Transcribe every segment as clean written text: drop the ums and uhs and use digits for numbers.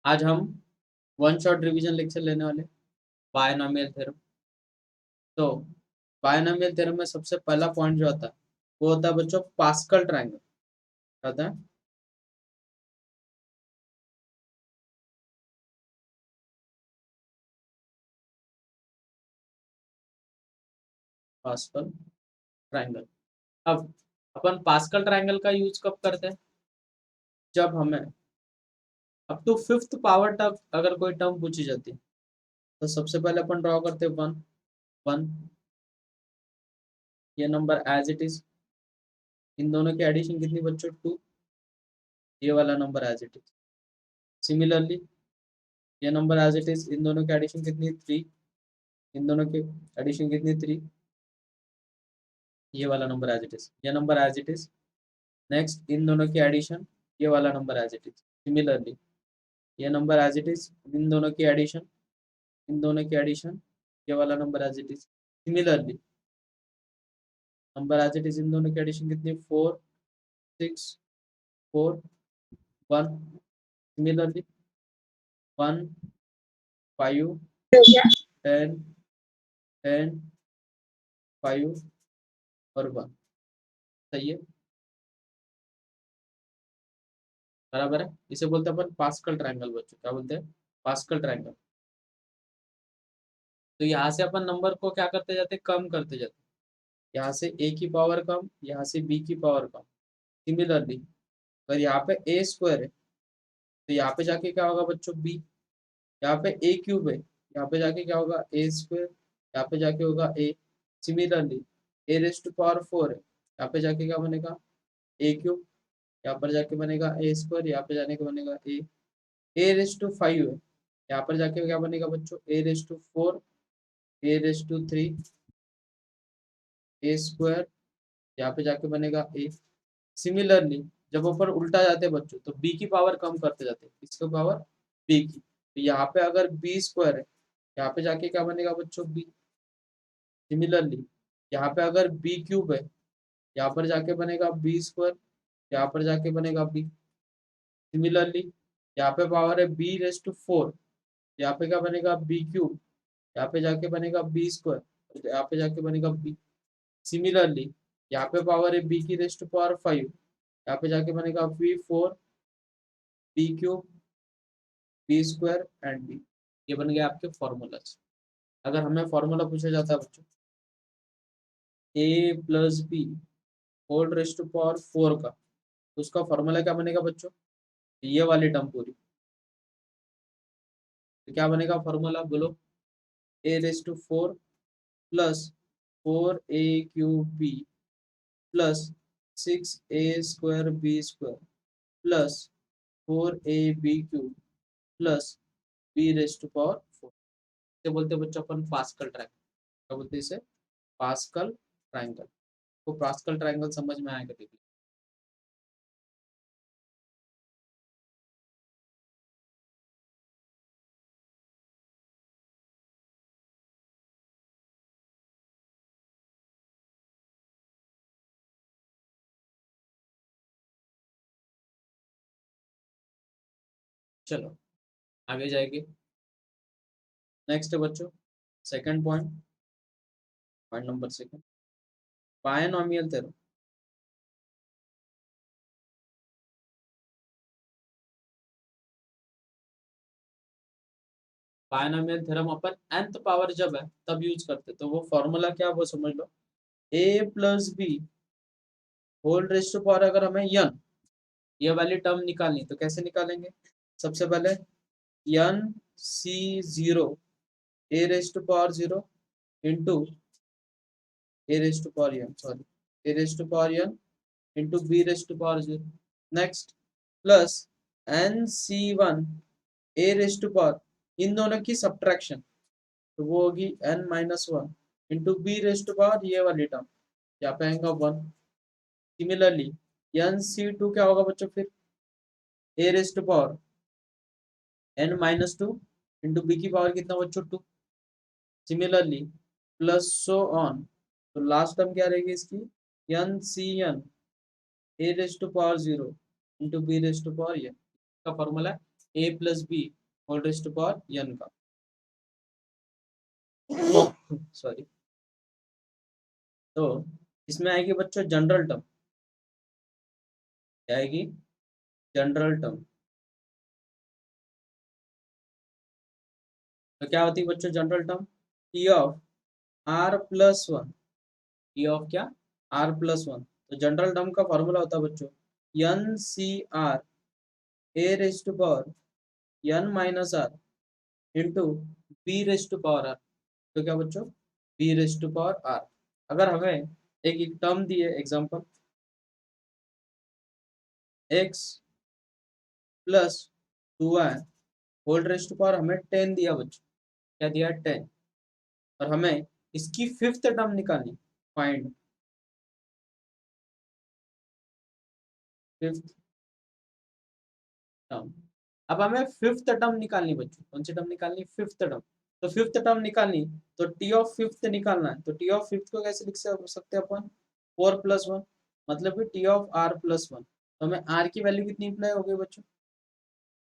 आज हम one shot revision lecture लेने वाले बायनॉमियल थ्योरम। तो बायनॉमियल थ्योरम में सबसे पहला पॉइंट जो आता है वो होता है बच्चों पास्कल ट्रायंगल। क्या होता है? Pascal triangle. अब अपन पास्कल ट्रायंगल का यूज कब करते हैं? जब हमें अप टू फिफ्थ पावर तक अगर कोई टर्म पूछी जाती है तो सबसे पहले अपन ड्रॉ करते हैं वन वन, ये नंबर एज इट इज। इन दोनों की एडिशन कितनी बच्चों? टू। ये वाला number as it is. Similarly ये नंबर एज इट इज, इन दोनों की एडिशन कितनी? थ्री। इन दोनों की एडिशन कितनी? थ्री। ये वाला नंबर एज इट इज, ये number as it is. Next इन दोनों की एडिशन, ये वाला number as it is. Similarly ये नंबर एज इट इज, इन दोनों की एडिशन, इन दोनों की एडिशन, ये वाला number as it is. Similarly number as it is, इन दोनों की एडिशन कितनी? Four, six, four, one. Similarly one, five, ten, ten, five और वन। सही है, बराबर है। इसे बोलते हैं अपन पास्कल ट्रायंगल बच्चों। क्या बोलते हैं? Pascal triangle. तो यहाँ से अपन नंबर को क्या करते जाते? कम करते जाते। यहाँ से ए की पावर कम, यहाँ से बी की पावर कम। सिमिलरली अगर यहाँ पे ए स्क्वायर है तो यहाँ पे जाके क्या होगा बच्चों? बी। यहाँ पे ए क्यूब है, यहाँ पे जाके क्या होगा? A square. यहाँ पे जाके होगा A. Similarly A raise to power four है, यहाँ पे जाके क्या बनेगा? A cube. यहाँ पर जाके बनेगा ए स्क्वायर, यहाँ पे जाने का बनेगा A. A raise to five है, यहाँ पर जाके क्या बनेगा बच्चों? A raise to four, A raise to three, A square, यहाँ पे जाके बनेगा ए। सिमिलरली जब ऊपर उल्टा जाते हैं बच्चों तो बी की पावर कम करते जाते हैं। किसकी पावर? बी की। तो यहाँ पे अगर बी स्क्वायर है, यहाँ पे जाके क्या बनेगा बच्चों? बी। सिमिलरली यहाँ पे अगर बी क्यूब है, यहाँ पर जाके बनेगा बी स्क्वायर, यहाँ पर जाके बनेगा बी। सिमिलरली यहाँ पे पावर है बी रेस टू फोर, यहाँ पे क्या बनेगा? बी क्यूब, यहाँ पे जाके बनेगा बी स्क्वायर, यहाँ पे जाके बनेगा बी। सिमिलरली यहाँ पे पावर है बी की रेस टू पावर फाइव, यहाँ पे जाके बनेगा b four, b cube, b square and b. ये बन गया आपके फॉर्मूलाज। अगर हमें फॉर्मूला पूछा जाता है बच्चों A plus B whole raise to power four का, तो उसका फॉर्मूला क्या बनेगा बच्चों? ये वाली टर्म पूरी। तो क्या बनेगा फॉर्मूला? बोलो। A raise to four plus four A cube B plus six A square B square plus four A B cube plus B raise to power four. इसे बोलते हैं बच्चों अपन पास्कल ट्रायंगल। क्या बोलते हैं इसे? Pascal triangle. तो पास्कल ट्रायंगल समझ में आएगा? देखिए चलो आगे जाएंगे। नेक्स्ट है बच्चों second point, point number second, binomial theorem. Binomial theorem अपन nth पावर जब है तब यूज करते, तो वो फॉर्मूला क्या वो समझ लो। a plus B whole raise to power, अगर हमें n ये वाली टर्म निकालनी तो कैसे निकालेंगे? सबसे पहले n c zero A raise to power zero into A raise to power n, sorry, A raise to power n into B raise to power zero. Next plus N C one A raise to power, इन दोनों की subtraction, तो वो होगी n minus one into B raise to power ये वाली term, यहाँ पे आएगा one. Similarly N C two क्या होगा बच्चों? फिर A raise to power n minus two into B की पावर कितना बच्चों? Two. Similarly plus so on, तो लास्ट टर्म क्या रहेगी इसकी? N C N A raise to power zero into B raise to power N. का formula है ए plus B whole rest to power n का सॉरी। तो इसमें आएगी बच्चों जनरल टर्म, क्या आएगी? General term. तो क्या होती है बच्चों general term? T of are plus one, T of क्या? R plus one. तो जनरल टर्म का फॉर्मूला होता है बच्चों n C R A raise to power N minus are into B raise to power are. तो क्या बच्चों? B raise to power r. अगर हमें एक टर्म दी है example x plus two y whole raise to power, हमें 10 दिया बच्चों, क्या दिया? 10। और हमें इसकी फिफ्थ टर्म निकालनी, फाइंड फिफ्थ टर्म। अब हमें फिफ्थ टर्म निकालनी बच्चों, कौन सी टर्म निकालनी? Fifth term. तो फिफ्थ टर्म निकालनी, तो टी ऑफ फिफ्थ निकालना है। तो टी ऑफ फिफ्थ को कैसे लिख सकते हैं अपन? 4+1, मतलब कि T of are plus one. तो हमें आर की वैल्यू कितनी अप्लाई हो गई बच्चों?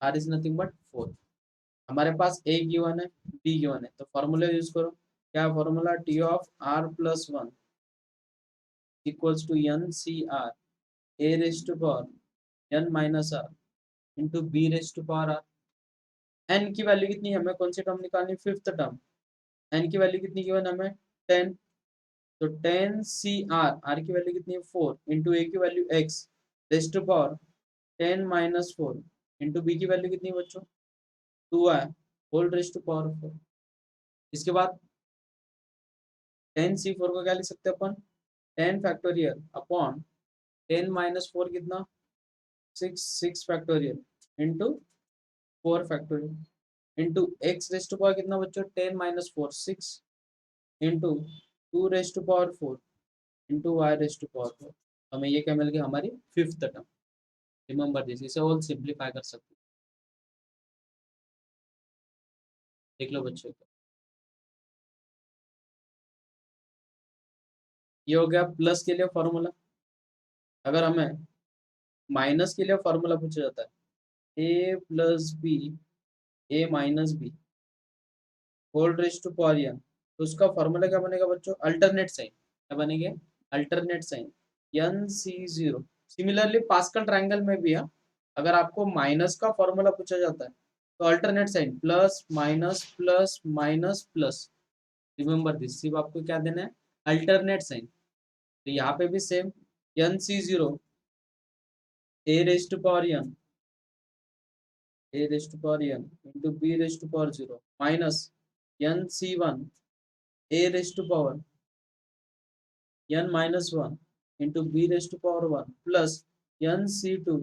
R is nothing but 4। हमारे पास ए गिवन है, बी गिवन है, तो फॉर्मूला यूज करो। क्या formula? T of are plus one equals to n C R A raise to power N minus are into B raise to power are. N की value कितनी है? हमें कौन सी टर्म निकालनी? Fifth term. एन की वैल्यू कितनी given हमें? 10। तो 10 सी आर, आर की वैल्यू कितनी है? 4 इंटू ए की value x raise to power 10 - 4 into B की वैल्यू कितनी है बच्चों? 2 है होल रेस टू पावर 4। इसके बाद 10 C4 को क्या लिख सकते हैं अपन? 10 फैक्टोरियल अपॉन 10 - 4 कितना? 6 factorial into 4 factorial into x raise to power कितना बच्चों? 10 - 4 6 into 2 raise to power 4 into y raise to power 4। हमें ये क्या मिल गया? हमारी फिफ्थ टर्म। रिमेंबर दिस, इसे और सिंप्लीफाई कर सकते हैं। देख लो बच्चों, ये हो गया प्लस के लिए फॉर्मूला। अगर हमें माइनस के लिए फॉर्मूला पूछा जाता है ए plus B A minus B whole raise to power N, तो उसका फॉर्मूला क्या बनेगा बच्चों? Alternate sign. क्या बनेंगे? Alternate sign N C zero. Similarly Pascal triangle में भी है, अगर आपको माइनस का फॉर्मूला पूछा जाता है तो alternate sign plus minus plus minus plus. Remember this, सिर्फ आपको क्या देना है? Alternate sign. तो यहाँ पे भी same n C zero A raise to power n A raise to power n into B raise to power zero minus n C one A raise to power n minus one into B raise to power one plus N C two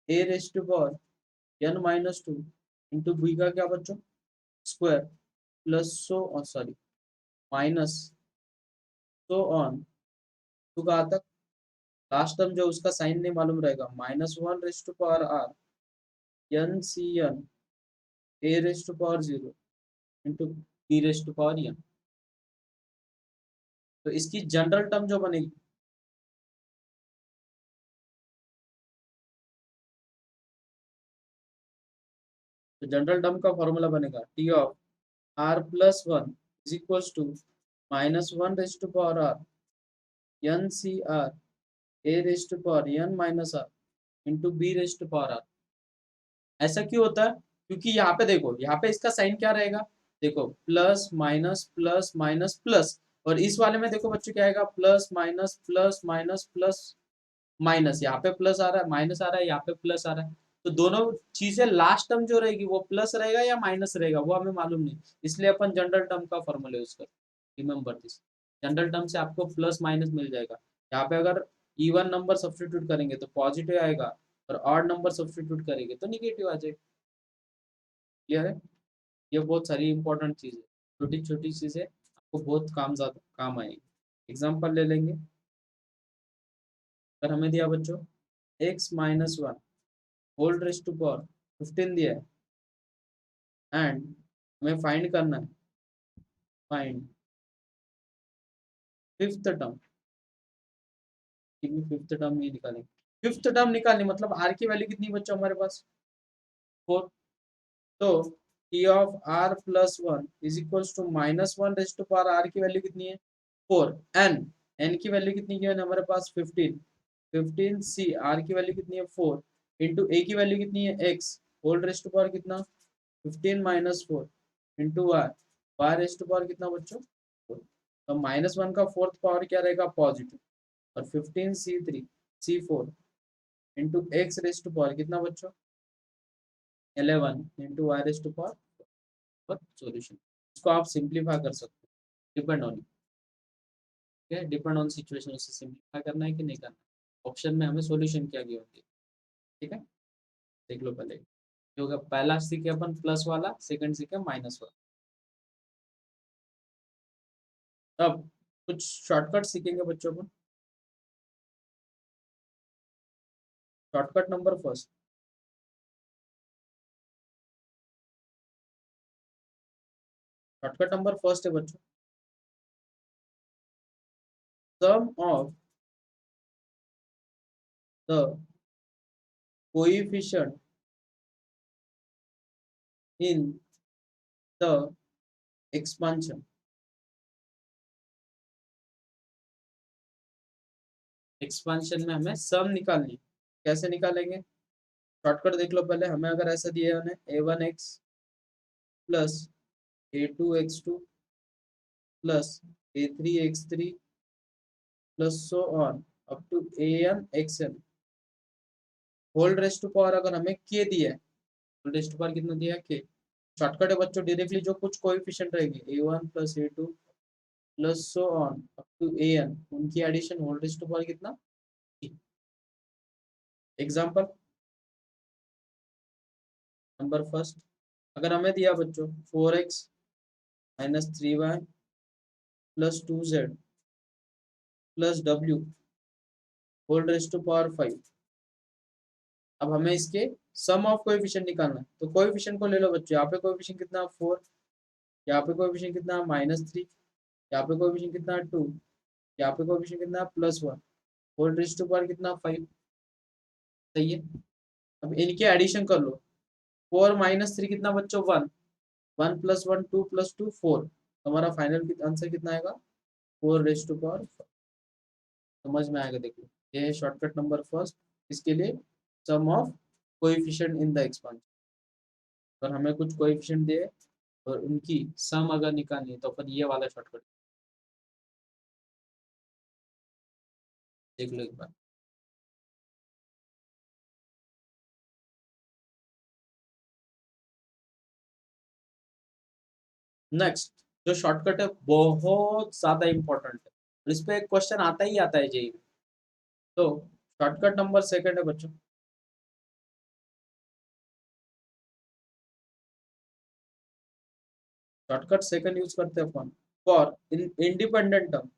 a raise to power n minus two into b का क्या बच्चों? Square plus so sorry minus so on to कहाँ तक? Last term जो उसका sign नहीं मालूम रहेगा, -1 raise to power are N C N A raise to power zero into B raise to power N. तो इसकी जनरल टर्म जो बनेगी, तो जनरल टर्म का फॉर्मूला बनेगा T of are plus one is equals to -1 raise to power are N C R A raise to power N minus are into B raise to power R. ऐसा क्यों होता है? क्योंकि यहाँ पे देखो, यहाँ पे इसका साइन क्या रहेगा? देखो plus minus plus minus plus, और इस वाले में देखो बच्चों क्या आएगा? Plus minus plus minus plus minus. यहाँ पे प्लस आ रहा है, माइनस आ रहा है, यहाँ पे प्लस आ रहा है। तो दोनों चीजें लास्ट टर्म जो रहेगी वो प्लस रहेगा या माइनस रहेगा वो हमें मालूम नहीं, इसलिए अपन जनरल टर्म का फॉर्मूला यूज करते। रिमेंबर दिस, जनरल टर्म से आपको प्लस माइनस मिल जाएगा। यहाँ पे अगर इवन नंबर सब्सटीट्यूट करेंगे तो पॉजिटिव आएगा, और ऑड नंबर सब्सटीट्यूट करेंगे तो निगेटिव आ जाएगा। क्लियर है? ये बहुत सारी इंपॉर्टेंट चीज है, छोटी छोटी चीजें आपको बहुत ज्यादा काम आएंगी। एग्जाम्पल ले लेंगे। अगर हमें दिया बच्चों x - 1 whole raise to power 15 दिया है, एंड हमें फाइंड करना है, find fifth term. Fifth term ये निकालेंगे। फिफ्थ टर्म निकालनी मतलब आर की वैल्यू कितनी बच्चों हमारे पास? 4। तो T of are plus one is equals to minus one raised to power R की वैल्यू कितनी है 4 एन एन की वैल्यू कितनी की है हमारे पास 15 15 सी आर की वैल्यू कितनी है 4 इंटू ए की वैल्यू कितनी है X whole rest to power कितना 15 minus 4 into Y Y raised to power कितना बच्चों 4। तो माइनस वन का फोर्थ पावर क्या रहेगा पॉजिटिव और 15 C three C four into X raised to power कितना बच्चों 11 into Y raised to power solution. इसको आप सिंप्लीफाई कर सकते हो डिपेंड ऑन ठीक है डिपेंड ऑन सिचुएशन उसे सिंप्लीफाई करना है कि नहीं करना ऑप्शन में हमें सॉल्यूशन क्या गिवन दिया ठीक है देख लो पहले जो होगा पहला सीखे अपन प्लस वाला सेकंड सीखे माइनस वाला। अब कुछ शॉर्टकट सीखेंगे बच्चों को shortcut number first shortcut number first है बच्चों sum of the coefficient in the expansion expansion में हमें सम निकालनी कैसे निकालेंगे शॉर्टकट देख लो पहले हमें अगर ऐसा दिया है उन्हें a1x plus a2x2 plus a3x3 plus so on up to an xn whole rest to power अगर हमें k दिया है होल रेस्ट टू पावर कितना दिया है k शॉर्टकट है बच्चों डायरेक्टली जो कुछ कोएफिशिएंट रहेगी a1 plus a2 plus so on up to an उनकी addition whole rest to power कितना एग्जांपल नंबर फर्स्ट अगर हमें दिया बच्चों 4x minus 3y plus 2z plus w whole rest to power 5 अब हमें इसके सम ऑफ कोएफिशिएंट निकालना है तो कोएफिशिएंट को ले लो बच्चों यहाँ पे कोएफिशिएंट कितना 4 यहाँ पे कोएफिशिएंट कितना -3 यहाँ पे कोएफिशिएंट कितना 2 यहाँ पे कोएफिशिएंट कितना +1 होल रेस्ट टू पावर कितना 5 सही है। अब इनके एडिशन कर लो 4 माइनस 3 कितना बच्चों 1 1 प्लस 1 2 प्लस 2 4 हमारा फाइनल आंसर कितना आएगा 4 रेस्ट टू पावर। समझ में आएगा देखो ये है शॉर्टकट नंबर फर्स्ट इसके लिए sum of coefficient in the expansion अगर हमें कुछ कोएफिशिएंट दिए और उनकी सम अगर निकालनी है तो अपन ये वाला शॉर्टकट देख लो एक बार। नेक्स्ट जो शॉर्टकट है बहुत ज्यादा इंपॉर्टेंट है और इस पे एक क्वेश्चन आता ही आता है जेई में तो शॉर्टकट नंबर सेकंड है बच्चों शॉर्टकट सेकंड यूज करते हैं अपन फॉर इन इंडिपेंडेंट टर्म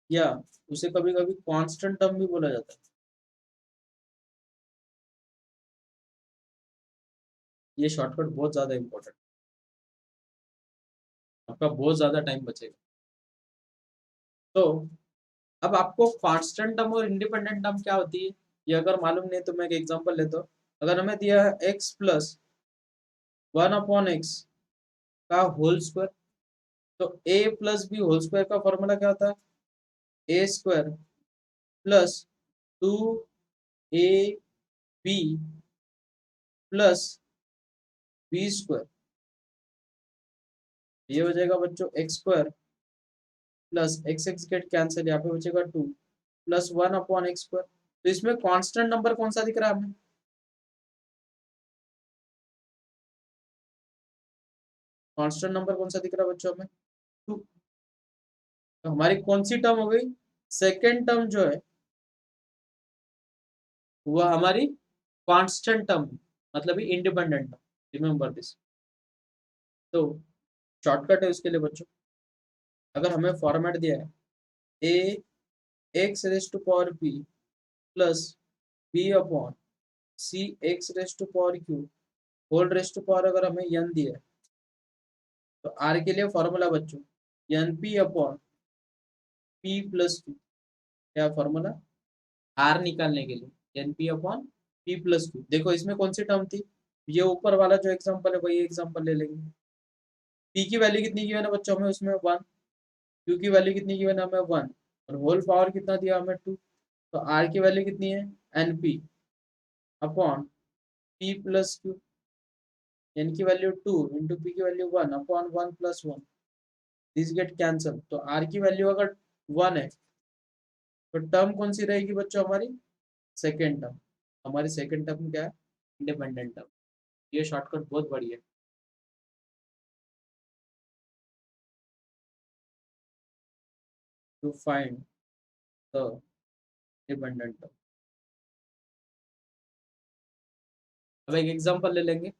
या उसे कभी कभी कांस्टेंट टर्म भी बोला जाता है ये शॉर्टकट बहुत ज्यादा इंपॉर्टेंट आपका बहुत ज्यादा टाइम बचेगा तो अब आपको कांस्टेंट टर्म और इंडिपेंडेंट टर्म क्या होती है ये अगर मालूम नहीं तो मैं एक एग्जांपल लेता हूँ अगर हमें दिया है x प्लस 1/x का होल स्क्वायर तो a plus B whole square का फॉर्मूला क्या होता है a square plus 2ab plus B square ये हो जाएगा बच्चों X square plus X X get cancel यहाँ पे बचेगा 2 प्लस 1/x स्क्वायर तो इसमें कांस्टेंट नंबर कौन सा दिख रहा है हमें कांस्टेंट नंबर कौन सा दिख रहा है बच्चों हमें 2 तो हमारी कौन सी टर्म हो गई सेकेंड टर्म जो है वह हमारी कांस्टेंट टर्म मतलब इंडिपेंडेंट टर्म रिमेंबर दिस तो शॉर्टकट है उसके लिए बच्चों अगर हमें फॉर्मेट दिया है a x raise to power p plus b upon c x raise to power q whole raise to power अगर हमें एन दिया है तो आर के लिए फॉर्मूला बच्चों N P upon P plus Q क्या फॉर्मूला आर निकालने के लिए N P upon P plus Q. देखो इसमें कौन सी टर्म थी, ये ऊपर वाला जो एग्जांपल है वही एग्जांपल ले लेंगे। पी की वैल्यू कितनी गिवन है बच्चों, हमें उसमें 1, क्यू की वैल्यू कितनी गिवन है हमें 1, और होल पावर कितना दिया हमें 2। तो आर की वैल्यू कितनी है N P upon P plus Q. N की वैल्यू 2 इंटू पी की value 1 upon 1 plus 1, this get cancel. तो आर की वैल्यू अगर 1 है तो टर्म कौन सी रहेगी बच्चों हमारी, सेकेंड टर्म। हमारी सेकेंड टर्म क्या है, इंडिपेंडेंट टर्म। ये शॉर्टकट बहुत बढ़िया है to find the independent term. अब एक एग्जांपल ले लेंगे,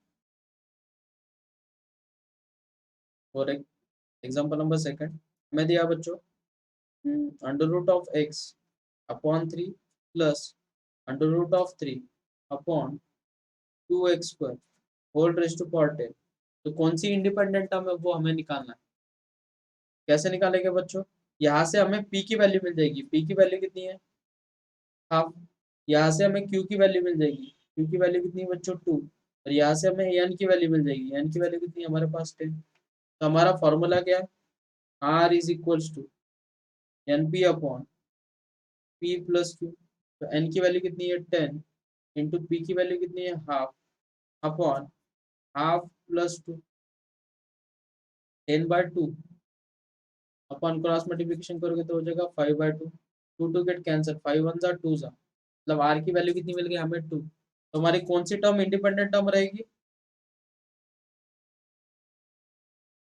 और एक एग्जांपल नंबर सेकंड मैं दिया बच्चों, under root of X upon 3 plus under root of 3 upon 2x² whole raise to power 10। तो कौन सी इंडिपेंडेंट टर्म है वो हमें निकालना है। कैसे निकालेंगे बच्चों, यहाँ से हमें p की वैल्यू मिल जाएगी, p की वैल्यू कितनी है हाफ। यहाँ से हमें q की वैल्यू मिल जाएगी, q की वैल्यू कितनी है बच्चों 2, और यहाँ से हमें n की वैल्यू मिल जाएगी, n की वैल्यू कितनी है हमारे पास 10। तो हमारा फॉर्मूला क्या है, r is equals to N P upon P plus Q. तो n की वैल्यू कितनी है 10 इंटू पी की वैल्यू कितनी है हाफ अपॉन हाफ प्लस 2, 10/2 अपन क्रॉस मल्टीप्लिकेशन करोगे तो हो जाएगा 5/2। 2 गेट कैंसर, 5 1 जा 2 जा, मतलब आर की वैल्यू कितनी मिल गई हमें 2। तो हमारी कौन सी टर्म इंडिपेंडेंट टर्म रहेगी,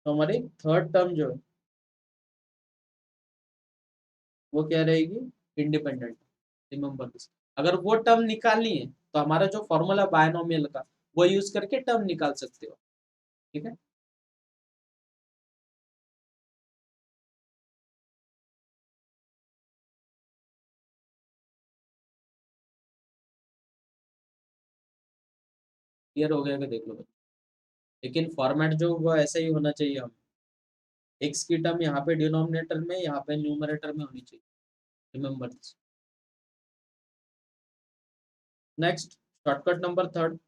तो हमारी थर्ड टर्म जो है वो क्या रहेगी, इंडिपेंडेंट। Remember this. अगर वो टर्म निकालनी है तो हमारा जो फॉर्मूला बायनोमियल का वो यूज करके टर्म निकाल सकते हो। ठीक है, क्लियर हो गया कि देख लो बच्चों। लेकिन फॉर्मेट जो वो ऐसा ही होना चाहिए, हम एक्स की टर्म यहाँ पे डिनोमिनेटर में यहाँ पे न्यूमरेटर में होनी चाहिए। Remember this. Next shortcut number third,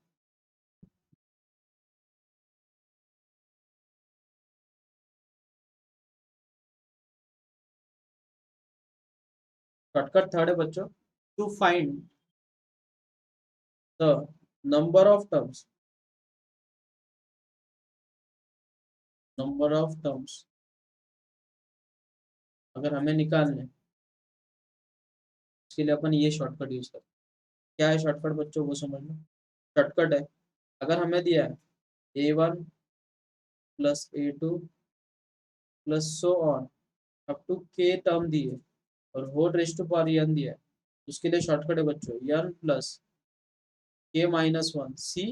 shortcut third है बच्चों, to find the number of terms, number of terms अगर हमें निकालने, इसके लिए अपन ये शॉर्टकट यूज करते हैं। क्या है शॉर्टकट बच्चों वो समझ लो। शॉर्टकट है, अगर हमें दिया है a1 plus a2 plus so on up to K term दिए और whole raise to power n दिया है, उसके लिए शॉर्टकट है बच्चों n plus k-1 c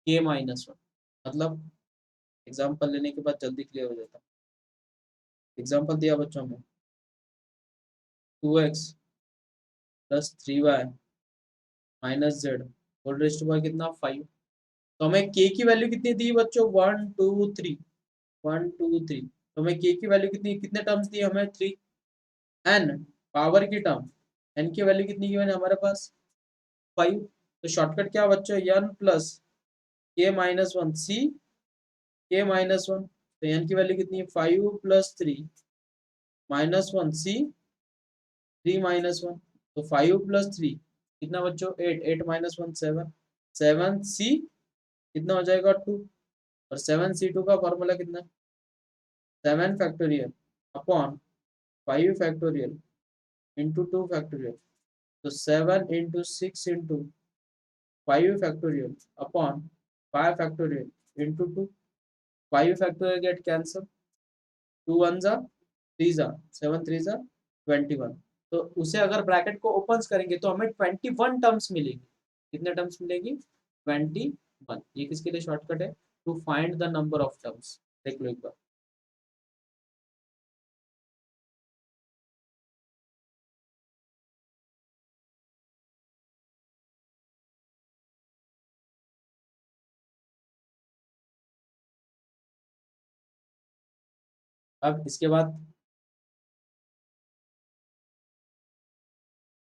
k-1। मतलब एग्जाम्पल लेने के बाद जल्दी क्लियर हो जाता है। एग्जाम्पल दिया बच्चों में 2x plus 3y minus Z whole raise to power कितना 5। तो हमें के की वैल्यू कितनी दी बच्चों 1 2 3, 1 2 3। तो हमें के की वैल्यू कितनी, कितने टर्म्स दिए हमें 3, एन पावर की टर्म, एन की वैल्यू कितनी गिवन है हमारे पास 5। तो शॉर्टकट क्या बच्चों एन प्लस k-1 सी k-1। तो एन की वैल्यू कितनी है 5 प्लस 3 -1 सी 3-1। तो 5 प्लस 3 कितना बच्चों 8, 8 - 1 7, 7 सी कितना हो जाएगा 2, और 7 C2 का फॉर्मूला कितना, 7 factorial upon 5 factorial into 2 factorial. तो 7 into 6 into 5 factorial upon 5 factorial into 2, 5 factorial get cancel, 2 1 जा 3 जा 7 3 जा 21। तो उसे अगर ब्रैकेट को ओपन करेंगे तो हमें 21 टर्म्स मिलेगी। कितने टर्म्स मिलेगी 21। ये किसके लिए शॉर्टकट है, to find the number of terms. देख लो एक बार। अब इसके बाद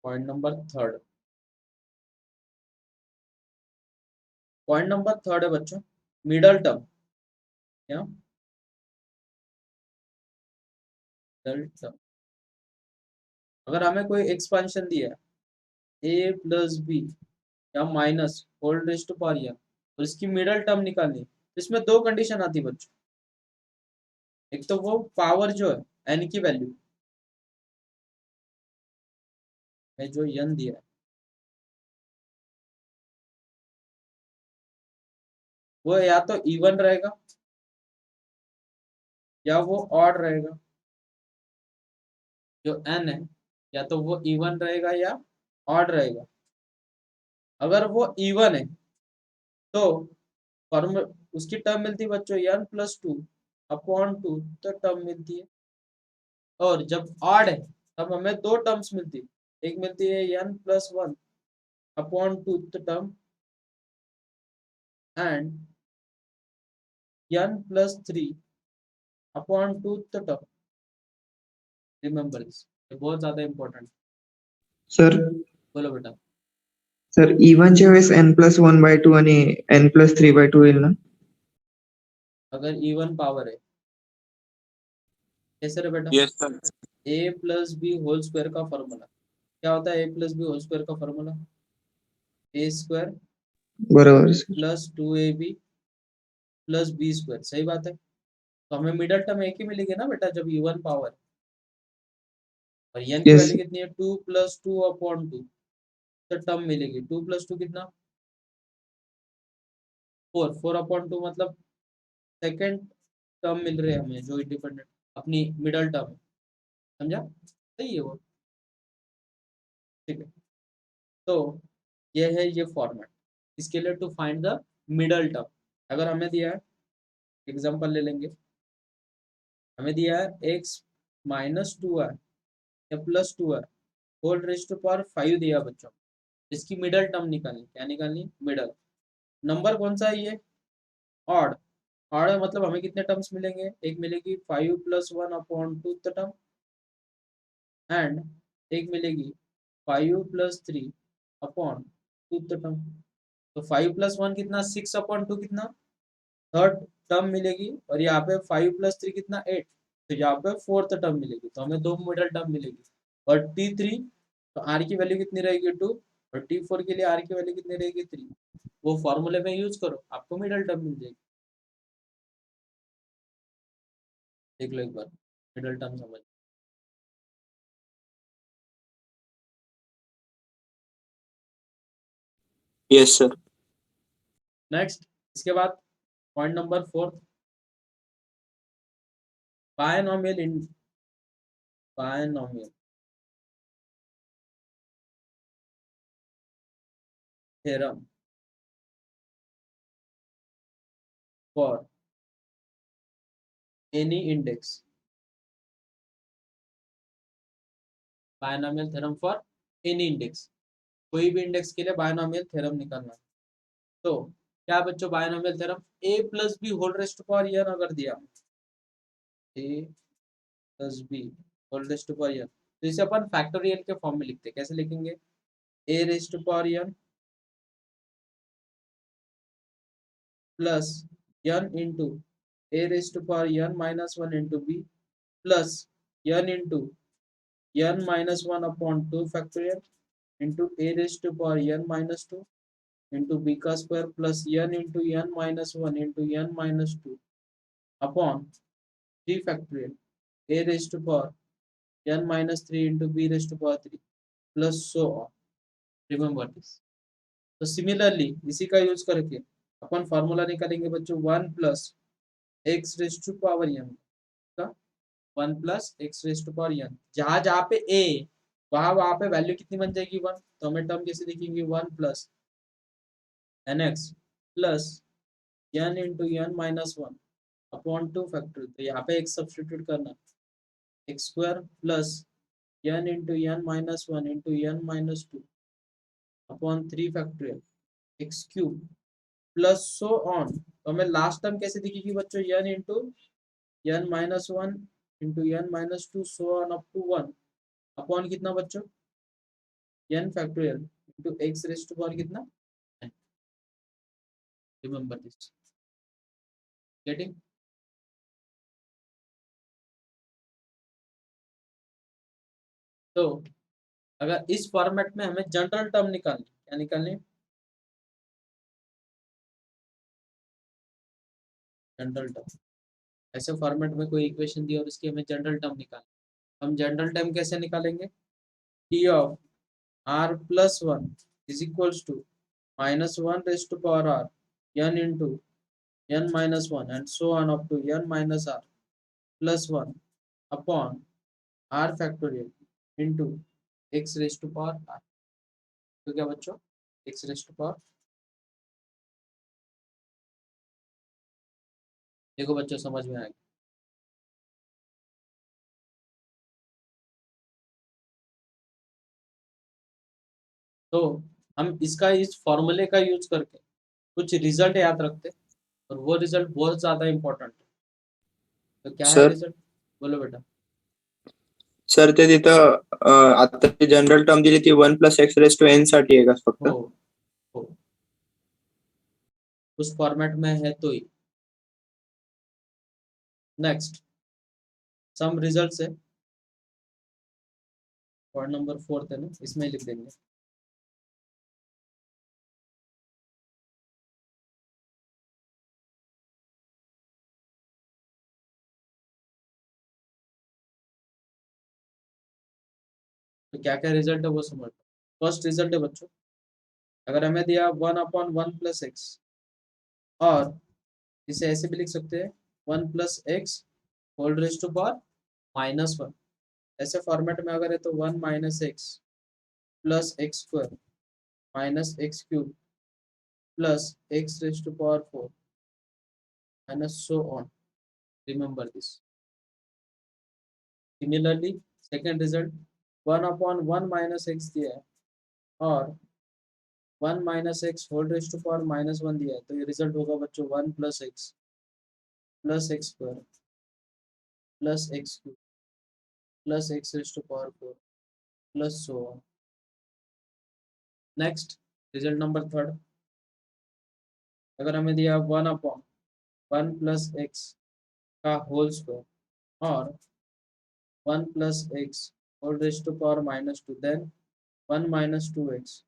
point number third, point number third है बच्चों मिडल टर्म। क्या मिडल टर्म? अगर हमें कोई एक्सपांशन दिया है ए प्लस बी या minus whole raise to power N और इसकी मिडल टर्म निकालनी है, तो इसमें दो कंडीशन आती है बच्चों। एक तो वो पावर जो है एन की वैल्यू है जो एन दिया है, वो या तो इवन रहेगा या वो ऑड रहेगा। जो एन है या तो वो इवन रहेगा या ऑड रहेगा। अगर वो इवन है तो फॉर्म उसकी टर्म मिलती है बच्चों N plus two upon two, तो टर्म मिलती है। और जब ऑड है तब हमें दो टर्म्स मिलती है, एक मिलती है n plus one upon two तो term, and n plus three upon two तो टर्म। रिमेम्बर दिस, ये बहुत ज्यादा इंपॉर्टेंट। सर बोलो बेटा। सर इवनच्या वेळेस n+1/2 आणि n+3/2 येईल ना? अगर इवन पावर है कैसे रे बेटा? Yes sir. A plus B whole square का फॉर्मूला क्या होता है? ए प्लस बी होल स्क्वायर का फॉर्मूला ए स्क्वायर बरोबर sir. Plus two a b plus B square. सही बात है। तो हमें मिडल टर्म एक ही मिलेगी ना बेटा जब इवन पावर, और एन की Yes. वैल्यू कितनी है? Two plus two upon two, तो टर्म मिलेगी टू प्लस टू कितना? फोर। फोर अपॉन टू मतलब सेकेंड टर्म मिल रहे हैं हमें जो इंडिपेंडेंट अपनी मिडल टर्म है। समझा? सही है वो। ठीक है, तो ये है ये फॉर्मेट इसके लिए to find the middle term. अगर हमें दिया है, एग्जांपल ले लेंगे, हमें दिया है एक्स माइनस टू है या प्लस टू है whole raise to power five दिया बच्चों। इसकी मिडल टर्म निकालनी, क्या निकालनी? मिडल। नंबर कौन सा है ये? ऑड। ऑड है मतलब हमें कितने टर्म्स मिलेंगे? एक मिलेगी five plus one upon to term, and एक मिलेगी five plus three upon to term. तो फाइव प्लस वन कितना? सिक्स अपॉन टू कितना? थर्ड टर्म मिलेगी। और यहाँ पे फाइव प्लस थ्री कितना? एट। तो यहाँ पे फोर्थ टर्म मिलेगी, तो हमें दो मिडल टर्म मिलेगी। और टी थ्री, तो आर की वैल्यू कितनी रहेगी? टू। और टी फोर के लिए आर की वैल्यू कितनी रहेगी? थ्री। वो फॉर्मूले में यूज करो, आपको मिडल टर्म मिल जाएगी। देख लो एक बार मिडल टर्म समझ। Yes sir. नेक्स्ट, इसके बाद point number fourth, binomial in binomial theorem for any index. Binomial theorem for any index, कोई भी इंडेक्स के लिए बायनॉमियल थ्योरम निकालना है। तो क्या बच्चों binomial theorem? A plus B whole raise to power n अगर दिया, a plus B whole raise to power N, तो इसे अपन फैक्टोरियल के फॉर्म में लिखते हैं। कैसे लिखेंगे? A raise to power n plus N into a raise to power N minus one into b plus N into N minus one upon two factorial into a raise to power N minus two into b का square plus N into N minus one into N minus two upon three factorial a raise to power N minus three into b raise to power three plus so on. Remember this. तो similarly इसी का use करके अपन formula निकालेंगे बच्चों, one plus x raise to power N का, one plus x raise to power n, जहां जहां पे ए वहां वहां पे वैल्यू कितनी बन जाएगी? वन। तो हमें टर्म कैसे लिखेंगे? One plus N X plus N into N minus one upon two factorial. तो यहाँ पे एक्स सब्सटीट्यूट करना, X square plus N into N minus one into N minus two upon three factorial X cube plus so on. तो हमें last term कैसे दिखेगी बच्चों? N into N minus one into N minus two so on up to one upon कितना बच्चों? n factorial into X raise to power कितना, remember this, getting. तो अगर इस फॉर्मेट में हमें जनरल टर्म निकालनी, क्या निकालनी, जनरल टर्म, ऐसे फॉर्मेट में कोई इक्वेशन दी और उसकी हमें जनरल टर्म निकालनी, हम जनरल टर्म कैसे निकालेंगे, T of are plus one is equals to minus one raise to power R n into n minus one and so on up to n minus are plus one upon R factorial into X raise to power are. तो क्या बच्चों, x raise to power, देखो बच्चों समझ में आएगा। तो हम इसका इस फॉर्मूले का यूज करके कुछ रिजल्ट याद रखते हैं और वो रिजल्ट बहुत ज्यादा इंपॉर्टेंट है। तो क्या है सर रिजल्ट, बोलो बेटा। सर ते तिथं आता ती जनरल टर्म दिली ती 1 + x⁻n साठी आहे का हो फक्त? हो, उस फॉर्मेट में है तो ही। नेक्स्ट सम रिजल्ट है, पॉइंट नंबर 4 है ना, इसमें लिख देंगे। तो क्या क्या रिजल्ट है वो समझ। फर्स्ट रिजल्ट है बच्चों, अगर हमें दिया 1/1 + x, और इसे ऐसे भी लिख सकते हैं 1 + x whole raise to power -1, ऐसे फॉर्मेट में अगर है तो 1 - x plus X square minus X cube plus x raise to power 4 minus so on, remember this. Similarly second result 1/1 - x दिया है और 1 - x whole raise to power -1 दिया है, तो ये रिजल्ट होगा बच्चों 1 + x plus X square plus X cube plus x raise to power 4 plus so on. Next result number third, अगर हमें दिया 1/1 + x का होल स्क्वायर और 1 + x whole raise to power -2, then 1 - 2x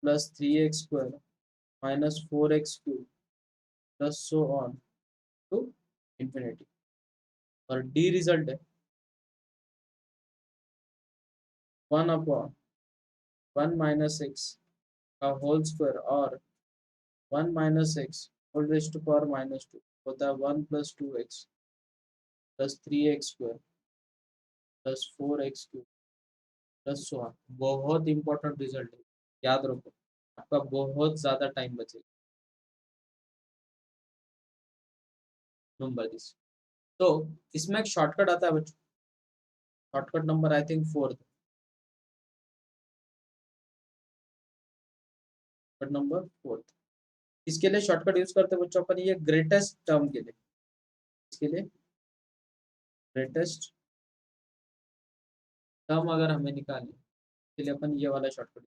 plus 3x square minus 4x cube plus so on to infinity. और the result है 1/1 - x का whole square और 1 - x whole raise to power -2 होता है 1 + 2x plus 3x square plus 4x cube plus so on. बहुत important result है, याद रखो, आपका बहुत ज्यादा टाइम बचेगा। नंबर दिस, तो इसमें एक शॉर्टकट आता है बच्चों, shortcut number I think 4, shortcut number 4। इसके लिए शॉर्टकट यूज करते हैं बच्चों अपन ये ग्रेटेस्ट टर्म के लिए, इसके लिए ग्रेटेस्ट टर्म अगर हमें निकालनी इसके लिए अपन ये वाला शॉर्टकट,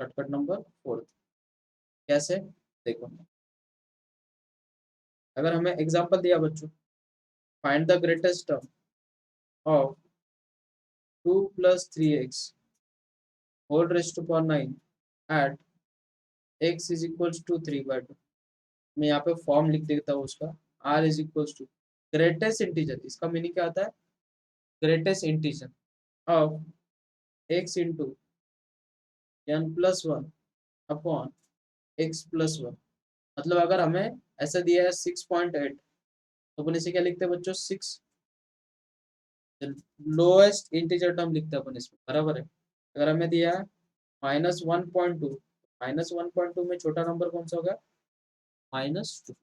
शॉर्टकट नंबर 4। कैसे, देखो अगर हमें एग्जांपल दिया बच्चों, find the greatest term of 2 + 3x whole raise to power 9 at x is equals to 3/2। मैं यहाँ पे फॉर्म लिख देता हूँ उसका, r is equals to greatest integer, इसका मीनिंग क्या आता है, greatest integer of x into n+1 upon x+1। मतलब अगर हमें ऐसा दिया है 6.8, तो अपन इसे क्या लिखते हैं बच्चों, 6 लोएस्ट इंटीजर टर्म लिखते हैं अपन इसमें, बराबर है। अगर हमें दिया है -1.2, -1.2 में छोटा नंबर कौन सा होगा, -2,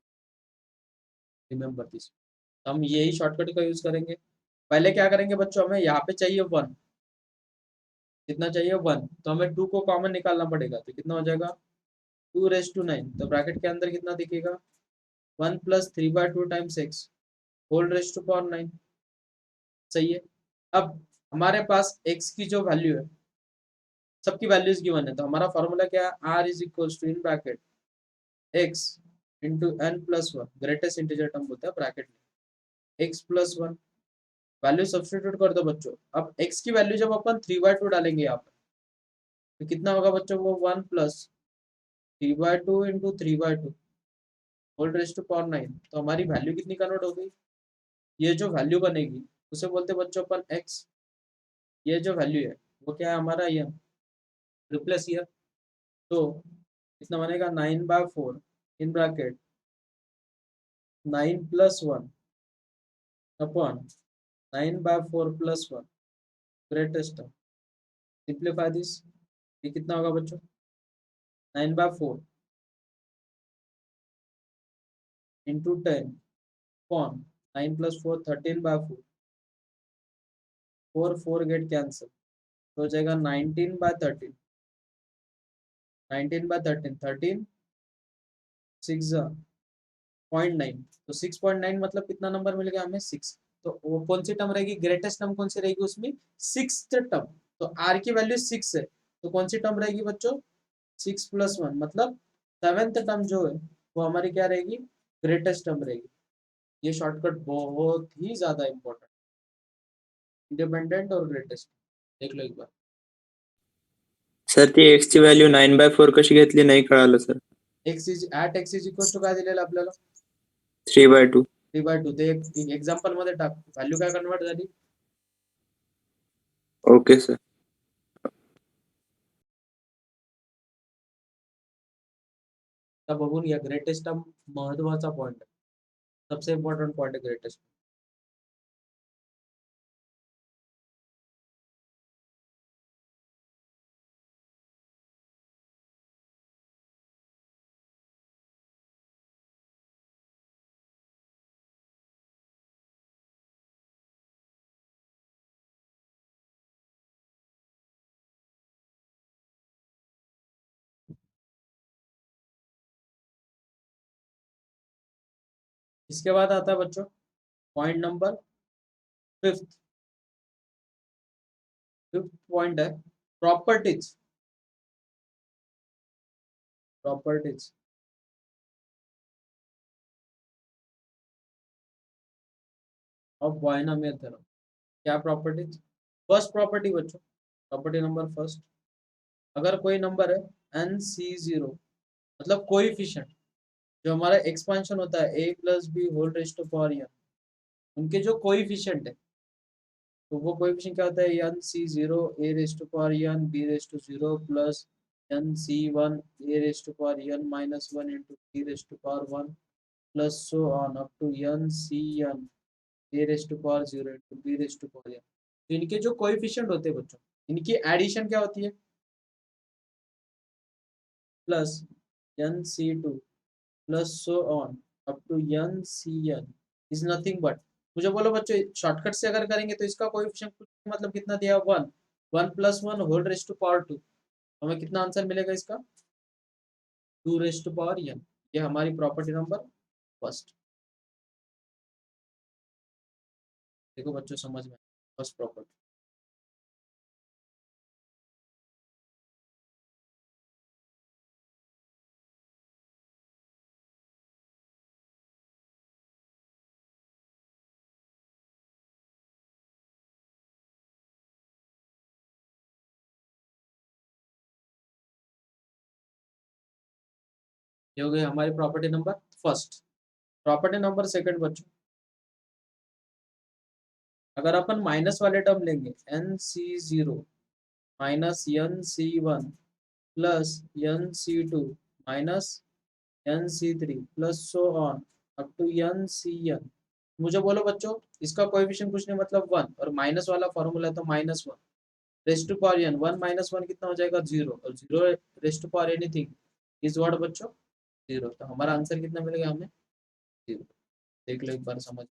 रिमेंबर दिस। हम यही शॉर्टकट का यूज करेंगे। पहले क्या करेंगे बच्चों, हमें यहाँ पे चाहिए 1, कितना चाहिए 1, तो हमें 2 को कॉमन निकालना पड़ेगा, तो कितना हो जाएगा 2�9, तो ब्रैकेट के अंदर कितना दिखेगा 1 + 3/2 times x whole raise to power 9, सही है। अब हमारे पास x की जो वैल्यू है सबकी वैल्यूज गिवन है, तो हमारा फॉर्मूला क्या है, R is equals to in bracket X into N plus one, greatest integer term बोलते हैं ब्रैकेट में, X plus one, value substitute कर दो बच्चों। अब एक्स की वैल्यू जब अपन 3/2 डालेंगे यहाँ पर, तो कितना होगा बच्चों, वो 1 plus 3/2 into 3/2 whole raise to power 9, तो हमारी वैल्यू कितनी कन्वर्ट हो गई, ये जो वैल्यू बनेगी उसे बोलते हैं बच्चों अपन एक्स, ये जो वैल्यू है वो क्या है हमारा, ये रिप्लेस ईयर, तो कितना बनेगा 9/4 in bracket 9 plus 1 upon 9/4 plus 1 greatest, simplify this, ये कितना होगा बच्चों, 9/4 into 10 upon 9 plus 4 13/4, 4 get cancel, तो हो जाएगा 19/13, 19/13 13 6 0.9, तो 6.9 मतलब कितना नंबर मिल गया हमें, 6, तो वो कौन सी टर्म रहेगी, ग्रेटेस्ट टर्म कौन सी रहेगी उसमें, सिक्स टर्म, तो आर की वैल्यू 6 है, तो कौन सी टर्म रहेगी बच्चों, 6+1, मतलब सेवेंथ टर्म जो है वो हमारी क्या रहेगी, ग्रेटेस्ट टर्म रहेगी। ये शॉर्टकट बहुत ही ज्यादा इंपॉर्टेंट, इंडिपेंडेंट और ग्रेटेस्ट, देख लो एक बार। सर ती एक्स ची व्हॅल्यू 9/4 कशी घेतली नाही कळालं sir. X is equal to काय दिलेलं आपल्याला, 3/2. 3/2, ते एक्झाम्पल मध्ये टाक, व्हॅल्यू काय कन्वर्ट झाली, ओके सर. आता बघून घ्या, ग्रेटेस्ट टर्म महत्वाचा पॉइंट आहे, सबसे इम्पॉर्टंट पॉइंट है ग्रेटेस्ट। इसके बाद आता है बच्चों point number fifth, fifth point है properties, properties of binomial theorem. क्या प्रॉपर्टीज, फर्स्ट प्रॉपर्टी बच्चों, प्रॉपर्टी नंबर फर्स्ट, अगर कोई नंबर है NC0, मतलब कोएफिशिएंट, जो हमारा एक्सपेंशन होता है a plus B whole raise to power n, उनके जो कोएफिशिएंट है, तो वो कोएफिशिएंट क्या होता है, NC0 a raise to power n b raise to 0 plus NC1 a raise to power n minus 1 into b raise to power 1 plus so on up to NCn a raise to power 0 into b raise to power n। तो इनके जो coefficient होते हैं बच्चों, इनकी addition क्या होती है, plus NC2 plus so on up to NCn is nothing but, मुझे बोलो बच्चों शॉर्टकट से अगर करेंगे तो इसका कोएफिशिएंट कुछ मतलब कितना दिया, 1, 1 plus 1 whole raise to power 2, हमें कितना आंसर मिलेगा इसका, 2 रेज टू पावर n। ये हमारी प्रॉपर्टी नंबर फर्स्ट, देखो बच्चों समझ में, फर्स्ट प्रॉपर्टी। ये हो गई हमारी property number first. Property number second बच्चों, अगर अपन माइनस वाले टर्म लेंगे NC0 minus NC1 plus NC2 minus NC3 plus so on up to NCn, मुझे बोलो बच्चों इसका कोएफिशिएंट कुछ नहीं मतलब 1, और माइनस वाला फॉर्मूला है तो -1 raise to power n, 1 minus 1 कितना हो जाएगा 0, और 0 raise to power anything is what बच्चों 0, तो हमारा आंसर कितना मिलेगा हमें 0, देख लो एक बार समझ।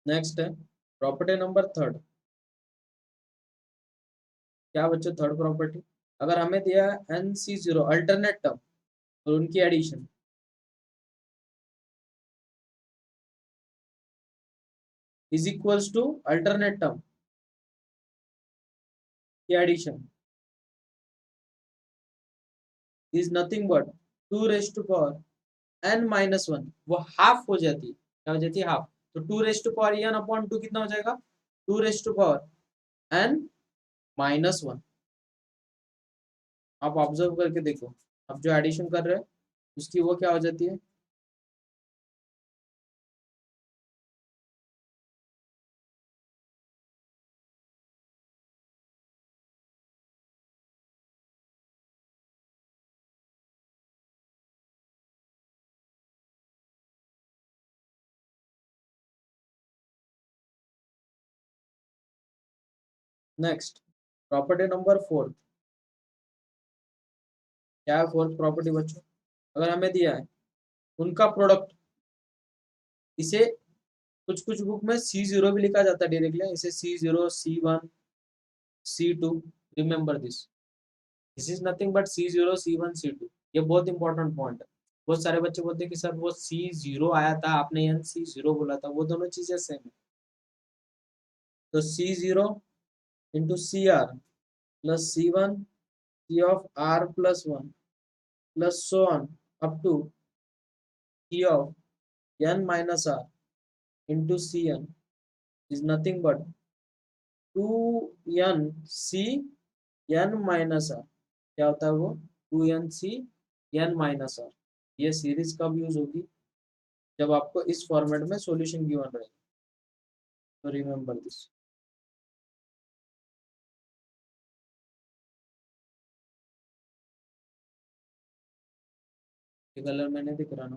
नेक्स्ट है प्रॉपर्टी नंबर थर्ड। क्या बच्चों थर्ड प्रॉपर्टी, अगर हमें दिया है NC0 अल्टरनेट टर्म और उनकी addition, is equals to alternate term की addition is nothing but 2 raised to power n-1, वो हाफ हो जाती है, क्या हो जाती है हाफ, तो 2 raised to power n/2 कितना हो जाएगा 2 raised to power n-1। आप ऑब्जर्व करके देखो, अब जो एडिशन कर रहे हैं उसकी वो क्या हो जाती है, नेक्स्ट प्रॉपर्टी नंबर फोर्थ। क्या है फोर्थ प्रॉपर्टी बच्चों, अगर हमें दिया है उनका प्रोडक्ट, इसे कुछ कुछ बुक में C0 भी लिखा जाता है डायरेक्टली, इसे C0 C1 C2, remember this, this is nothing but C0 C1 C2। ये बहुत इंपॉर्टेंट पॉइंट है, बहुत सारे बच्चे बोलते हैं कि सर वो C0 आया था, आपने यहाँ C0 बोला था, वो दोनों चीजें सेम है। तो C0 into CR plus C1 C of R plus 1 plus so on up to C of n minus R into CN is nothing but 2n minus R, क्या होता है वो 2n ये सीरीज कब यूज होगी, जब आपको इस फॉर्मेट में सॉल्यूशन गिवन रहेगा, तो रिमेंबर दिस। ये कलर मैंने दिख रहा ना,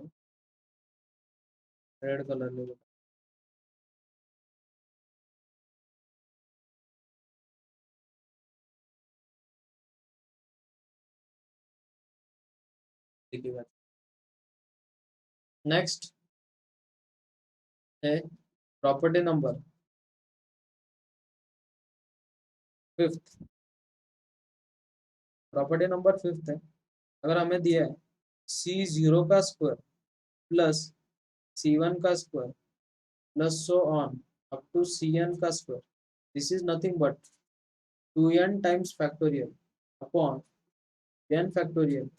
रेड कलर ले लो। देखिए बात, नेक्स्ट है property number fifth. Property number fifth है, अगर हमें दिया है C0 का स्क्वायर प्लस C1 का square plus so on up to CN का square, this is nothing but 2n times factorial upon n factorial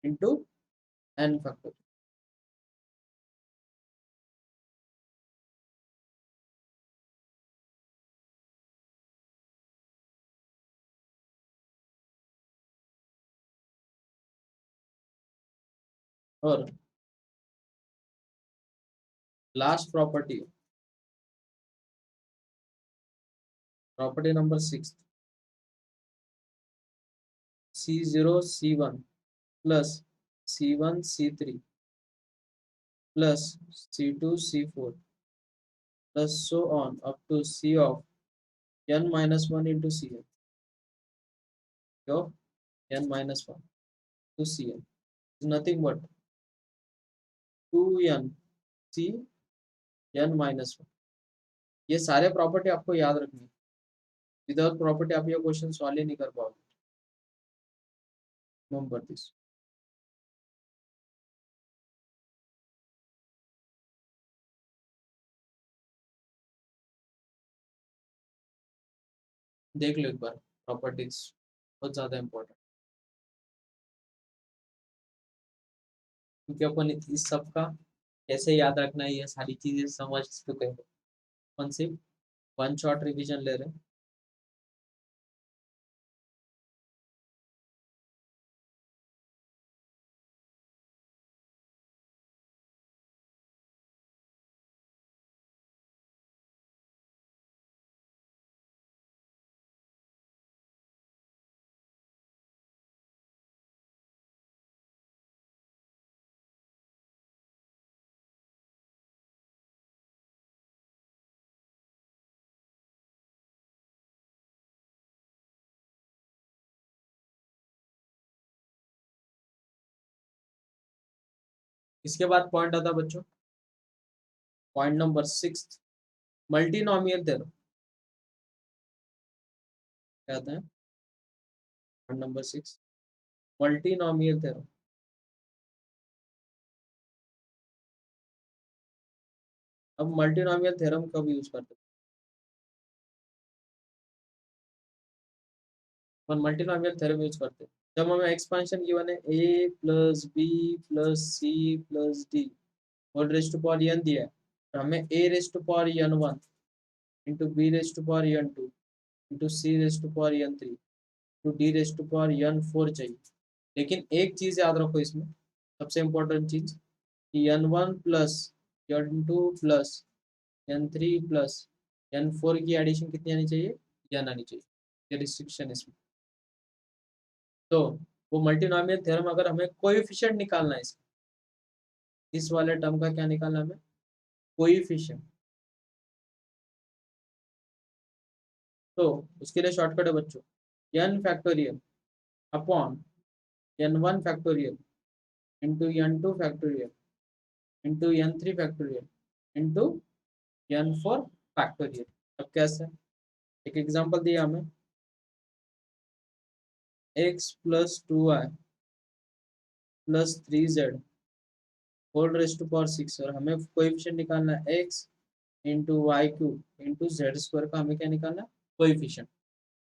into n factorial. और last property, property number six, C0 C1 plus C1 C3 plus C2 C4 plus so on up to C of n-1 into CN, of n-1 to CN is nothing but 2n CN-1। ये सारे property आपको याद रखनी है, without property आप ये question solve ही नहीं कर पाओगे। नंबर दिस, देख लो एक बार प्रॉपर्टीज, बहुत ज्यादा इंपॉर्टेंट, क्योंकि अपन इस सब का कैसे याद रखना है ये सारी चीजें समझ चुके हैं, अपन सिर्फ वन शॉट रिवीजन ले रहे हैं। इसके बाद पॉइंट आता है बच्चों, point number six, multinomial theorem क्या आता है? Number 6 multinomial theorem. अब मल्टीनोमियल थ्योरम कब यूज करते हैं? अपन मल्टीनोमियल थ्योरम यूज करते हैं जब हमें एक्सपेंशन गिवन है a plus B plus C plus D whole rest to power n दिया है, तो हमें a raised to power n1 into B raised to power n2 into C raised to power n3 to D raised to power n4 चाहिए। लेकिन एक चीज याद रखो इसमें, सबसे इम्पोर्टेंट चीज कि n1 plus n2 plus n3 plus n4 की एडिशन कितनी आनी चाहिए? n आनी चाहिए। ये रिस्ट्रिक्शन इसमें। तो वो मल्टीनोमियल थ्योरम अगर हमें कोएफिशिएंट निकालना है इस वाले टर्म का, क्या निकालना है हमें? कोएफिशिएंट। तो उसके लिए शॉर्टकट है बच्चों, n factorial upon n1 factorial into n2 factorial into n3 factorial into n4 factorial. अब कैसे? एक एग्जांपल दिया हमें, x plus 2y plus 3z whole rest to power 6 और हमें कोएफिशिएंट निकालना है x into y cube into z square का, हमें क्या निकालना है? कोएफिशिएंट।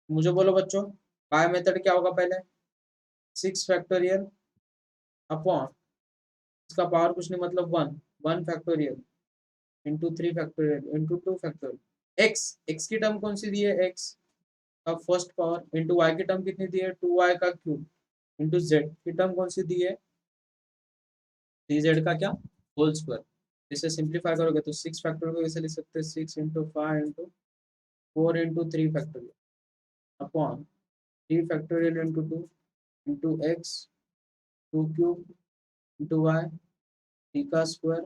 मुझे बोलो बच्चों, बाय मेथड क्या होगा? पहले 6 फैक्टोरियल अपॉन इसका पावर कुछ नहीं मतलब 1 factorial into 3 factorial into 2 factorial. X की टर्म कौन सी दी है? एक्स का फर्स्ट पावर इंटू वाई की टर्म कितनी दी है? 2y का क्यूब इंटू जेड की टर्म कौन सी दी है? 3z का क्या? Whole square. इसे सिंप्लीफाई करोगे तो 6 फैक्टोरियल को कैसे लिख सकते हैं? 6 into 5 into 4 into 3 factorial upon 3 factorial into 2 into x 2 cube into y 3 का स्क्वायर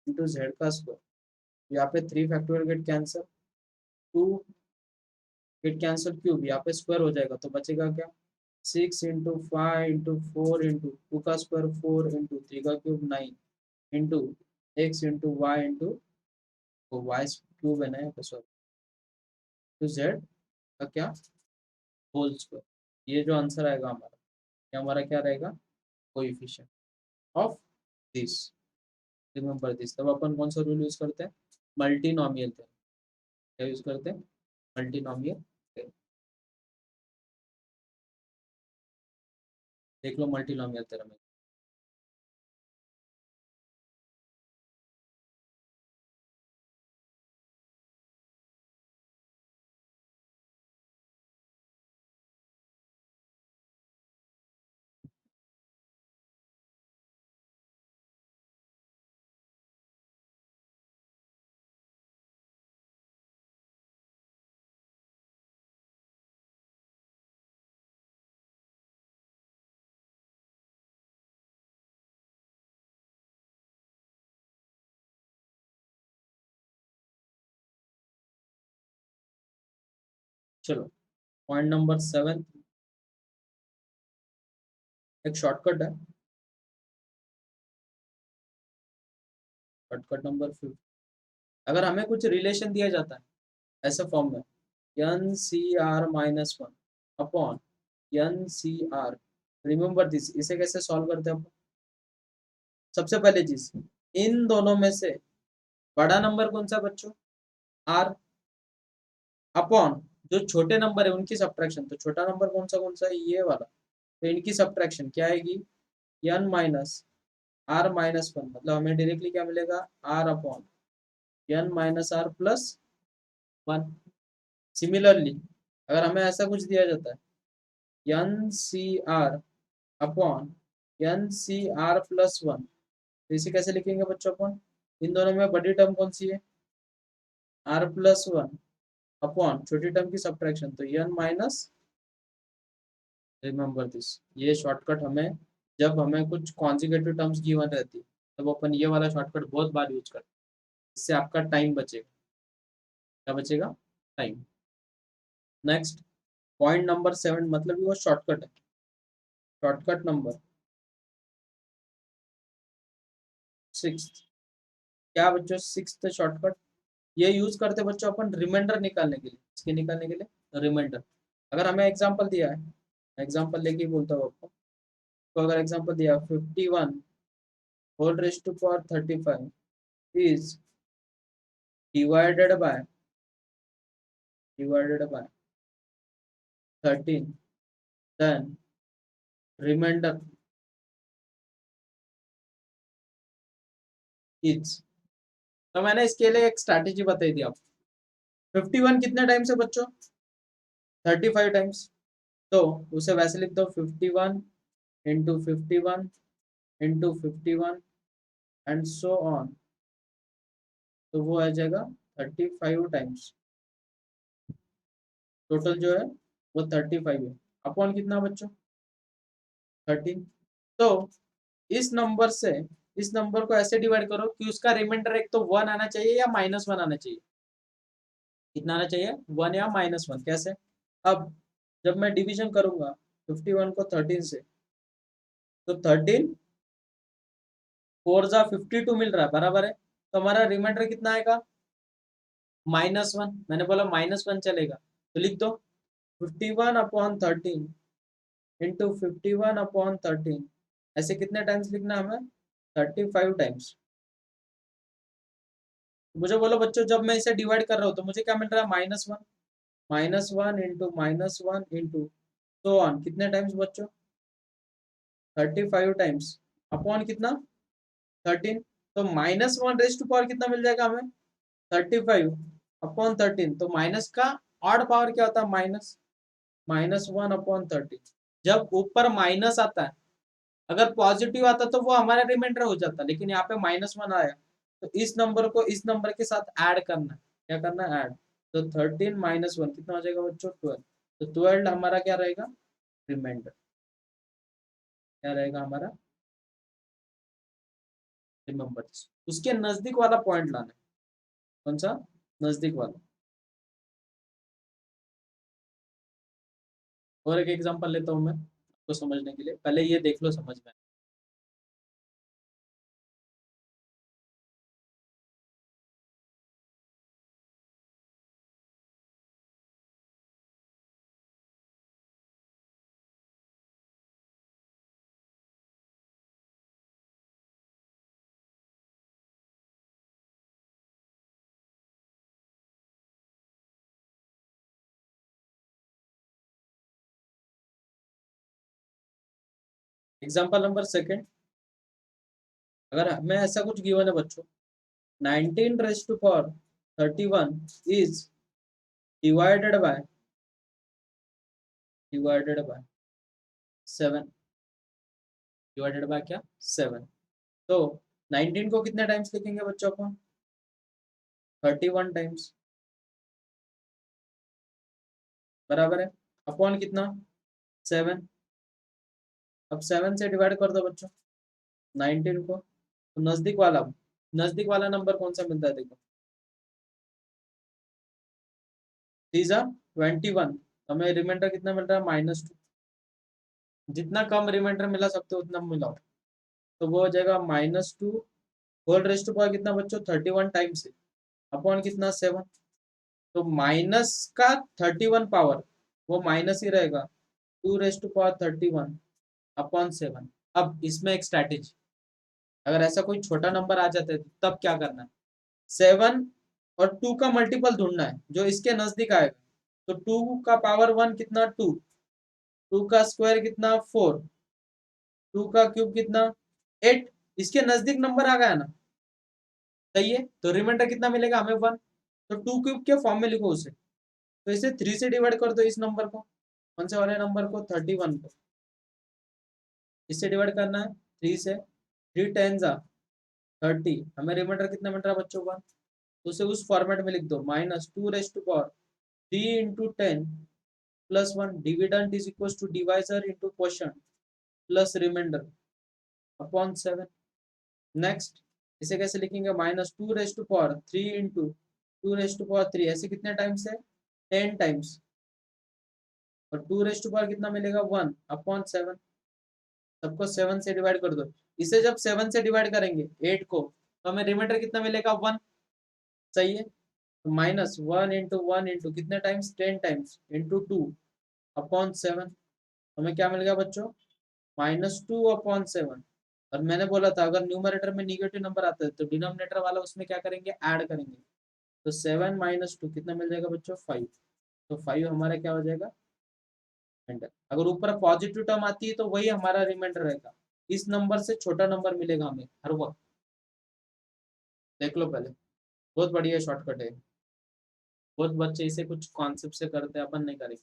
इंटू जेड का स्क्वायर। यहाँ पे 3 factorial get cancel, 2 get cancel, cube यहाँ पे स्क्वायर हो जाएगा तो बचेगा क्या? 6 इंटू 5 इंटू 4 इंटू 2 का स्क्वायर 4 इंटू 3 का cube 9 into x into y into y cube है ना यहाँ पे, सॉरी, टू जेड का क्या? Whole square. ये जो आंसर आएगा हमारा, ये हमारा क्या रहेगा? Coefficient of this. Remember this. तब अपन कौन सा रूल यूज करते हैं? Multinomial theorem. क्या यूज करते हैं? Multinomial theorem. देख लो मल्टीनोमियल थ्योरम। चलो पॉइंट नंबर 7, एक शॉर्टकट है। शॉर्टकट नंबर 5, अगर हमें कुछ रिलेशन दिया जाता है ऐसे फॉर्म में, n C r minus 1 upon n C r, remember this, इसे कैसे सॉल्व करते हैं अपन? सबसे पहले चीज, इन दोनों में से बड़ा नंबर कौन सा बच्चों? आर, अपॉन जो छोटे नंबर है उनकी सब्ट्रैक्शन। तो छोटा नंबर कौन सा है? ये वाला। तो इनकी सब्ट्रैक्शन क्या आएगी? एन माइनस आर माइनस 1, मतलब हमें डायरेक्टली क्या मिलेगा? R upon n minus are plus 1। Similarly अगर हमें ऐसा कुछ दिया जाता है एन सी आर अपॉन एन सी आर प्लस 1, तो इसे कैसे लिखेंगे बच्चों अपन? इन दोनों में बड़ी टर्म कौन सी है? आर प्लस 1 अपॉन छोटी टर्म की सब्ट्रैक्शन, तो एन माइनस। Remember this. ये शॉर्टकट हमें जब हमें कुछ कॉन्जिगेटिव टर्म्स गिवन रहती है तब अपन ये वाला शॉर्टकट बहुत बार यूज करते हैं। इससे आपका टाइम बचेगा। क्या बचेगा? टाइम। नेक्स्ट पॉइंट नंबर 7, मतलब वो शॉर्टकट है। शॉर्टकट नंबर 6, क्या बच्चों 6th शॉर्टकट? ये यूज करते बच्चों अपन रिमाइंडर निकालने के लिए, इसके निकालने के लिए रिमाइंडर। अगर हमें एग्जांपल दिया है, एग्जांपल लेके ही बोलता हूँ आपको, तो अगर एग्जांपल दिया 51 whole raise to power 35 is divided by 13, then remainder is, तो मैंने इसके लिए एक स्ट्रैटेजी बताई थी आपको। 51 कितने टाइम्स है बच्चों? 35 टाइम्स। तो उसे वैसे लिख दो 51 into 51 into 51 and so on, तो वो आ जाएगा 35 टाइम्स। टोटल जो है वो 35 है। अपॉन कितना बच्चों? 13। तो इस नंबर से इस नंबर को ऐसे डिवाइड करो कि उसका रिमाइंडर एक तो 1 आना चाहिए या -1 आना चाहिए। कितना आना चाहिए? 1 या -1। कैसे? अब जब मैं डिवीजन करूंगा 51 को 13 से, तो 13 4 जा 52 मिल रहा है, बराबर है। तो हमारा रिमाइंडर कितना आएगा? -1। मैंने बोला -1 चलेगा, तो लिख दो 51/13 इंटू 51/13। ऐसे कितने टाइम्स लिखना है हमें? 35 टाइम्स। मुझे बोलो बच्चों, जब मैं इसे डिवाइड कर रहा हूँ तो मुझे क्या मिल रहा है? -1 -1 इंटू -1 इंटू तो ऑन, कितने टाइम्स बच्चों? 35 टाइम्स। अपॉन कितना? 13। तो -1 रेज टू पावर कितना मिल जाएगा हमें? 35 अपॉन 13। तो माइनस का ऑड पावर क्या होता है? -1/13। जब ऊपर माइनस आता है, अगर पॉजिटिव आता तो वो हमारा रिमाइंडर हो जाता, लेकिन यहाँ पे -1 आया, तो इस नंबर को इस नंबर के साथ ऐड करना है। क्या करना है? ऐड। तो 13 -1 कितना हो जाएगा बच्चों? 12। तो 12 हमारा क्या रहेगा? रिमाइंडर। क्या रहेगा हमारा? रिमेंबर। उसके नजदीक वाला पॉइंट लाना है। कौन सा? नजदीक वाला। और एक एग्जांपल लेता हूँ मैं आपको समझने के लिए, पहले ये देख लो समझ में। एग्जांपल नंबर सेकंड, अगर हमें ऐसा कुछ गिवन है बच्चों, 19 raise to power 31 is divided by 7। Divided by क्या? 7। तो 19 को कितने टाइम्स लिखेंगे बच्चों को? 31 टाइम्स, बराबर है। अपॉन कितना? 7। अब 7 से डिवाइड कर दो बच्चों 19 को, तो नजदीक वाला नंबर कौन सा मिलता है? देखो 3 × 21, हमें रिमाइंडर कितना मिल रहा है? -2। जितना कम रिमाइंडर मिला सकते हो उतना मिलाओ, तो वो हो जाएगा -2 होल रेज टू पावर कितना बच्चों? 31 टाइम्स है। अपॉन कितना? 7। तो माइनस का 31 पावर वो माइनस ही रहेगा, 2 रेज टू पावर 31 अपॉन 7। अब इसमें एक स्ट्रैटेजी, अगर ऐसा कोई छोटा नंबर आ जाता है तब क्या करना है? 7 और 2 का मल्टीपल ढूंढना है जो इसके नजदीक आएगा। तो 2 का पावर 1 कितना? 2। 2 का स्क्वायर कितना? 4। 2 का क्यूब कितना? 8। इसके नजदीक नंबर आ गया ना, सही है। तो रिमाइंडर कितना मिलेगा हमें? 1। तो 2 क्यूब के फॉर्म में लिखो उसे, तो इसे 3 से डिवाइड कर दो इस नंबर को। कौन से वाले नंबर को? 31 को। इससे डिवाइड करना है 3 से। 3 10 जा 30, हमें रिमाइंडर कितना मिल रहा है बच्चों? 1। तो उसे उस फॉर्मेट में लिख दो, -2 raise to power 3 × 10 plus 1। Dividend is equal to divisor into quotient plus remainder upon 7। Next, इसे कैसे लिखेंगे? -2 raise to power 3 into 2 raise to power 3। ऐसे कितने टाइम्स है? 10 टाइम्स। और 2 रेज टू पावर कितना मिलेगा? 1 अपॉन 7। सबको 7 से डिवाइड कर दो। इसे जब 7 से डिवाइड करेंगे 8 को, तो हमें रिमाइंडर कितना मिलेगा? 1। सही है। तो -1 × 1 × कितने टाइम्स, 10 टाइम्स इंटू 2/7। हमें क्या मिल गया बच्चों, -2/7। और मैंने बोला था अगर न्यूमरेटर में निगेटिव नंबर आता है तो डिनोमिनेटर वाला उसमें क्या करेंगे, ऐड करेंगे। तो 7 - 2 कितना मिल जाएगा बच्चों, 5। तो 5 हमारा क्या हो जाएगा, रिमाइंडर। अगर ऊपर पॉजिटिव टर्म आती है तो वही हमारा रिमाइंडर रहेगा, इस नंबर से छोटा नंबर मिलेगा हमें हर वक्त। देख लो पहले, बहुत बढ़िया शॉर्टकट है। बहुत बच्चे इसे कुछ कॉन्सेप्ट से करते हैं, अपन नहीं करेंगे।